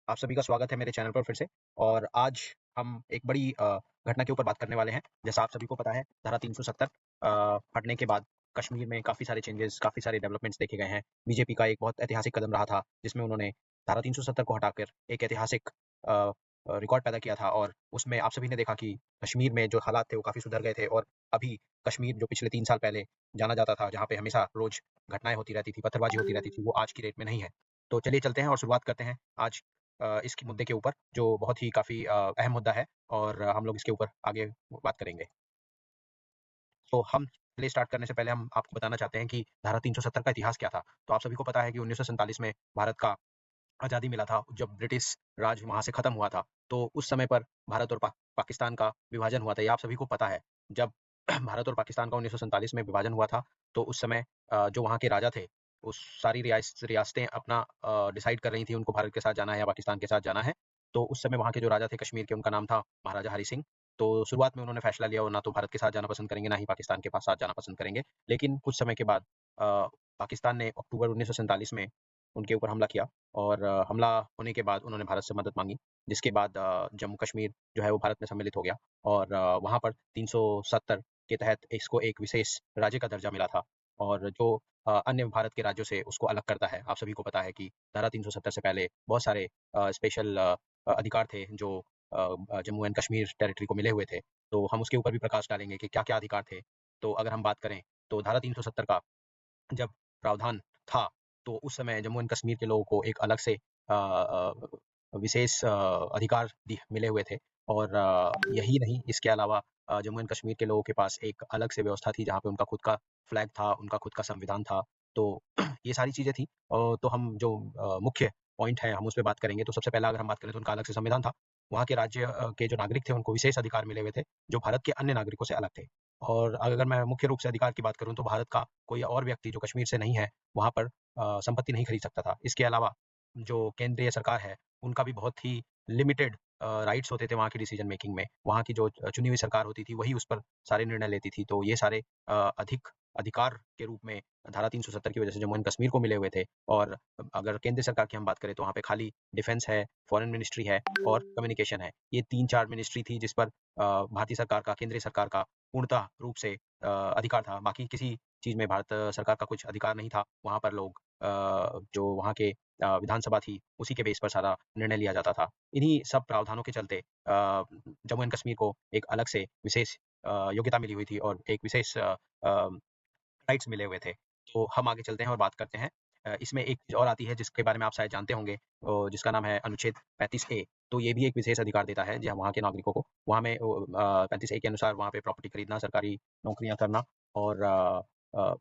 आप सभी का स्वागत है मेरे चैनल पर फिर से। और आज हम एक बड़ी घटना के ऊपर बात करने वाले हैं। जैसा आप सभी को पता है, धारा 370 हटने के बाद कश्मीर में काफ़ी सारे चेंजेस, काफ़ी सारे डेवलपमेंट्स देखे गए हैं। बीजेपी का एक बहुत ऐतिहासिक कदम रहा था, जिसमें उन्होंने धारा 370 को हटाकर एक ऐतिहासिक रिकॉर्ड पैदा किया था। और उसमें आप सभी ने देखा कि कश्मीर में जो हालात थे, वो काफ़ी सुधर गए थे। और अभी कश्मीर जो पिछले 3 साल पहले जाना जाता था, जहाँ पे हमेशा रोज़ घटनाएँ होती रहती थी, पत्थरबाजी होती रहती थी, वो आज की डेट में नहीं है। तो चलिए चलते हैं और शुरुआत करते हैं आज इस मुद्दे के ऊपर, जो बहुत ही काफ़ी अहम मुद्दा है। और हम लोग इसके ऊपर आगे बात करेंगे। तो हम चलिए स्टार्ट करने से पहले हम आपको बताना चाहते हैं कि धारा 370 का इतिहास क्या था। तो आप सभी को पता है कि 1947 में भारत का आज़ादी मिला था, जब ब्रिटिश राज वहाँ से खत्म हुआ था। तो उस समय पर भारत और पाकिस्तान का विभाजन हुआ था, ये आप सभी को पता है। जब भारत और पाकिस्तान का 1947 में विभाजन हुआ था, तो उस समय जो वहाँ के राजा थे, उस सारी रियासतें अपना डिसाइड कर रही थी, उनको भारत के साथ जाना है या पाकिस्तान के साथ जाना है। तो उस समय वहाँ के जो राजा थे कश्मीर के, उनका नाम था महाराजा हरि सिंह। तो शुरुआत में उन्होंने फैसला लिया, वो ना तो भारत के साथ जाना पसंद करेंगे, ना ही पाकिस्तान के पास साथ जाना पसंद करेंगे। लेकिन कुछ समय के बाद पाकिस्तान ने अक्टूबर 1947 में उनके ऊपर हमला किया। और हमला होने के बाद उन्होंने भारत से मदद माँगी, जिसके बाद जम्मू कश्मीर जो है वो भारत में सम्मिलित हो गया। और वहाँ पर 370 के तहत इसको एक विशेष राज्य का दर्जा मिला था। और जो अन्य भारत के राज्यों से उसको अलग करता है। आप सभी को पता है कि धारा 370 से पहले बहुत सारे स्पेशल अधिकार थे, जो जम्मू एंड कश्मीर टेरिटरी को मिले हुए थे। तो हम उसके ऊपर भी प्रकाश डालेंगे कि क्या-क्या अधिकार थे। तो अगर हम बात करें, तो धारा 370 का जब प्रावधान था, तो उस समय जम्मू एंड कश्मीर के लोगों को एक अलग से विशेष अधिकार मिले हुए थे। और यही नहीं, इसके अलावा जम्मू एंड कश्मीर के लोगों के पास एक अलग से व्यवस्था थी, जहाँ पे उनका खुद का फ्लैग था, उनका खुद का संविधान था। तो ये सारी चीज़ें थी। तो हम जो मुख्य पॉइंट है, हम उस पे बात करेंगे। तो सबसे पहला अगर हम बात करें, तो उनका अलग से संविधान था। वहाँ के राज्य के जो नागरिक थे, उनको विशेष अधिकार मिले हुए थे, जो भारत के अन्य नागरिकों से अलग थे। और अगर मैं मुख्य रूप से अधिकार की बात करूँ, तो भारत का कोई और व्यक्ति जो कश्मीर से नहीं है, वहाँ पर संपत्ति नहीं खरीद सकता था। इसके अलावा जो केंद्रीय सरकार है, उनका भी बहुत ही लिमिटेड राइट्स होते थे वहाँ की डिसीजन मेकिंग में। वहाँ की जो चुनी हुई सरकार होती थी, वही उस पर सारे निर्णय लेती थी। तो ये सारे अधिक अधिकार के रूप में धारा 370 की वजह से जम्मू एंड कश्मीर को मिले हुए थे। और अगर केंद्र सरकार की हम बात करें, तो वहाँ पे खाली डिफेंस है, फॉरेन मिनिस्ट्री है और कम्युनिकेशन है। ये 3-4 मिनिस्ट्री थी, जिस पर भारतीय सरकार का, केंद्रीय सरकार का पूर्णतः रूप से अधिकार था। बाकी किसी चीज़ में भारत सरकार का कुछ अधिकार नहीं था। वहाँ पर लोग जो वहाँ के विधानसभा थी, उसी के बेस पर सारा निर्णय लिया जाता था। इन्हीं सब प्रावधानों के चलते जम्मू एंड कश्मीर को एक अलग से विशेष योग्यता मिली हुई थी, और एक विशेष राइट्स मिले हुए थे। तो हम आगे चलते हैं और बात करते हैं। इसमें एक चीज़ और आती है, जिसके बारे में आप शायद जानते होंगे, जिसका नाम है अनुच्छेद 35 ए। तो ये भी एक विशेष अधिकार देता है, जहाँ वहाँ के नागरिकों को, वहाँ में 35 ए के अनुसार वहाँ पे प्रॉपर्टी खरीदना, सरकारी नौकरियाँ करना। और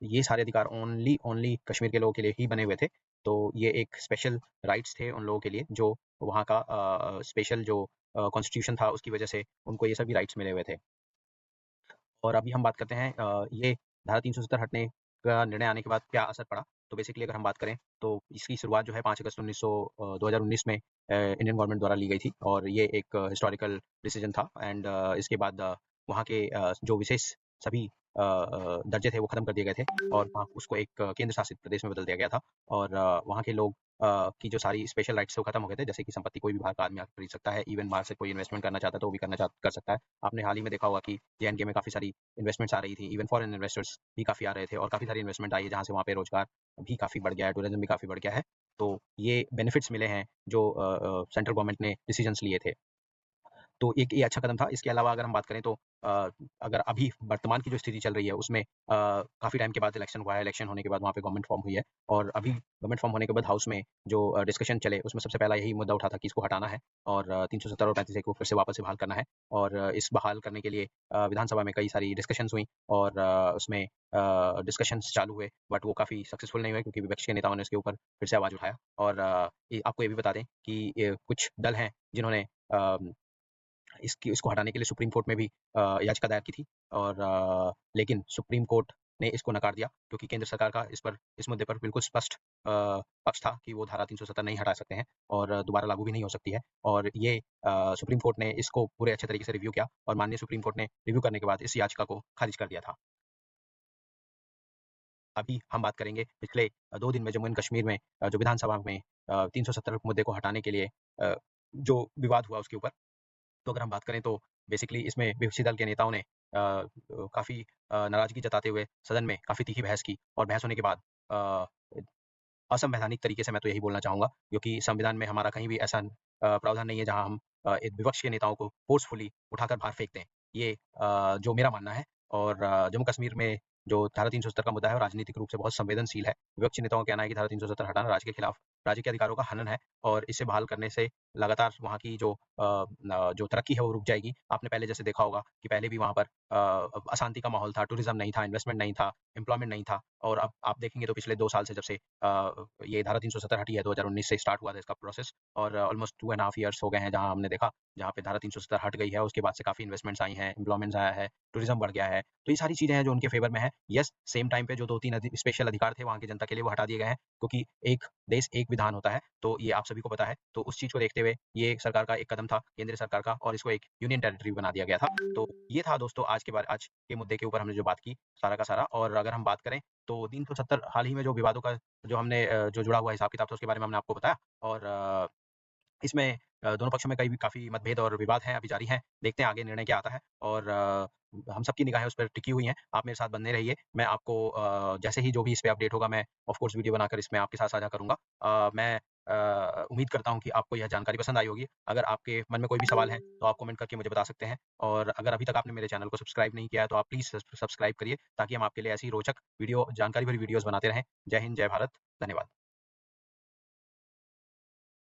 ये सारे अधिकार ओनली ओनली कश्मीर के लोगों के लिए ही बने हुए थे। तो ये एक स्पेशल राइट्स थे उन लोगों के लिए, जो वहाँ का स्पेशल जो कॉन्स्टिट्यूशन था, उसकी वजह से उनको ये सभी राइट्स मिले हुए थे। और अभी हम बात करते हैं ये धारा 370 हटने का निर्णय आने के बाद क्या असर पड़ा। तो बेसिकली अगर हम बात करें, तो इसकी शुरुआत जो है 5 अगस्त 2019 में इंडियन गवर्नमेंट द्वारा ली गई थी। और ये एक हिस्टोरिकल डिसीजन था। एंड इसके बाद वहाँ के जो विशेष सभी दर्जे थे, वो खत्म कर दिए गए थे। और वहाँ उसको एक केंद्र शासित प्रदेश में बदल दिया गया था। और वहाँ के लोग की जो सारी स्पेशल राइट्स थे, वो खत्म हो गए थे। जैसे कि संपत्ति कोई भी बाहर का आदमी आके खरीद सकता है, इवन बाहर से कोई इन्वेस्टमेंट करना चाहता है, तो वो भी कर सकता है। आपने हाल ही में देखा होगा कि जे-एंड-के में काफ़ी सारी इन्वेस्टमेंट्स आ रही थी, इवन फॉरेन इन्वेस्टर्स भी काफ़ी आ रहे थे, और काफ़ी सारी इन्वेस्टमेंट आई है, जहाँ से वहाँ पे रोज़गार भी काफ़ी बढ़ गया है, टूरिज़्म भी काफ़ी बढ़ गया है। तो ये बेनिफिट्स मिले हैं, जो सेंट्रल गवर्नमेंट ने डिसीजंस लिए थे। तो एक ये अच्छा कदम था। इसके अलावा अगर हम बात करें, तो अगर अभी वर्तमान की जो स्थिति चल रही है, उसमें काफ़ी टाइम के बाद इलेक्शन हुआ है। इलेक्शन होने के बाद वहाँ पे गवर्नमेंट फॉर्म हुई है। और अभी गवर्नमेंट फॉर्म होने के बाद हाउस में जो डिस्कशन चले, उसमें सबसे पहला यही मुद्दा उठा था कि इसको हटाना है, और 370 और 35 ए को फिर से वापस से बहाल करना है। और इस बहाल करने के लिए विधानसभा में कई सारी डिस्कशंस हुई। और उसमें डिस्कशंस चालू हुए, बट वो काफ़ी सक्सेसफुल नहीं हुए, क्योंकि विपक्ष के नेताओं ने इसके ऊपर फिर से आवाज़ उठाया। और ये आपको ये भी बता दें कि कुछ दल हैं, जिन्होंने अ इसको हटाने के लिए सुप्रीम कोर्ट में भी याचिका दायर की थी। और लेकिन सुप्रीम कोर्ट ने इसको नकार दिया, क्योंकि केंद्र सरकार का इस मुद्दे पर बिल्कुल स्पष्ट पक्ष था कि वो धारा 370 नहीं हटा सकते हैं, और दोबारा लागू भी नहीं हो सकती है। और ये सुप्रीम कोर्ट ने इसको पूरे अच्छे तरीके से रिव्यू किया, और माननीय सुप्रीम कोर्ट ने रिव्यू करने के बाद इस याचिका को खारिज कर दिया था। अभी हम बात करेंगे पिछले 2 दिन में जम्मू एंड कश्मीर में जो विधानसभा में 370 मुद्दे को हटाने के लिए जो विवाद हुआ उसके ऊपर। तो अगर हम बात करें तो बेसिकली इसमें विपक्षी दल के नेताओं ने काफ़ी नाराज़गी जताते हुए सदन में काफ़ी तीखी बहस की, और बहस होने के बाद अ, असंवैधानिक तरीके से, मैं तो यही बोलना चाहूँगा, क्योंकि संविधान में हमारा कहीं भी ऐसा प्रावधान नहीं है जहाँ हम एक विपक्ष के नेताओं को फ़ोर्सफुली उठाकर बाहर फेंक दें। ये जो मेरा मानना है, और जम्मू कश्मीर में जो धारा 370 का मुद्दा है वो राजनीतिक रूप से बहुत संवेदनशील है। विपक्षी नेताओं का कहना है कि धारा 370 हटाना राज्य के खिलाफ राज्य के अधिकारों का हनन है, और इसे बहाल करने से लगातार वहाँ की जो तरक्की है वो रुक जाएगी। आपने पहले जैसे देखा होगा कि पहले भी वहाँ पर अशांति का माहौल था, टूरिज़्म नहीं था, इन्वेस्टमेंट नहीं था, एम्प्लॉयमेंट नहीं था, और अब आप देखेंगे तो पिछले 2 साल से जब से ये धारा 370 हटी है, 2019 से स्टार्ट हुआ था इसका प्रोसेस, और ऑलमोस्ट 2 एंड हाफ ईयर्स हो गए हैं जहाँ हमने देखा, जहाँ पे धारा 370 हट गई है, उसके बाद से काफ़ी इन्वेस्टमेंट्स आई हैं, एम्प्लॉयमेंट्स आया है, टूरिज़्म बढ़ गया है। तो ये सारी चीज़ें हैं जो उनके फ़ेवर में है। येस, सेम टाइम पे जो 2-3 स्पेशल अधिकार थे वहाँ की जनता के लिए वो हटा दिए गए हैं, क्योंकि एक देश एक विधान होता है, तो ये आप सभी को पता है। तो उस चीज़ को देखते हुए ये सरकार का एक कदम था, केंद्र सरकार का, और इसको एक यूनियन टेरिटरी बना दिया गया था। तो ये था दोस्तों आज के मुद्दे के ऊपर हमने जो बात की, सारा का सारा। और अगर हम बात करें तो 370 हाल ही में जो विवादों का जो हमने जो जुड़ा हुआ हिसाब-किताब था उसके बारे में हमने आपको बताया, और इसमें दोनों पक्षों में कई भी काफ़ी मतभेद और विवाद हैं, अभी जारी हैं। देखते हैं आगे निर्णय क्या आता है, और हम सबकी निगाहें उस पर टिकी हुई हैं। आप मेरे साथ बने रहिए। मैं आपको जैसे ही जो भी इस पे अपडेट होगा, मैं ऑफ कोर्स वीडियो बनाकर इसमें आपके साथ साझा करूँगा। मैं उम्मीद करता हूँ कि आपको यह जानकारी पसंद आई होगी। अगर आपके मन में कोई भी सवाल है, तो आप कमेंट करके मुझे बता सकते हैं, और अगर अभी तक आपने मेरे चैनल को सब्सक्राइब नहीं किया है, तो आप प्लीज़ सब्सक्राइब करिए, ताकि हम आपके लिए ऐसी रोचक वीडियो, जानकारी भरी वीडियोज़ बनाते रहें। जय हिंद, जय भारत। धन्यवाद।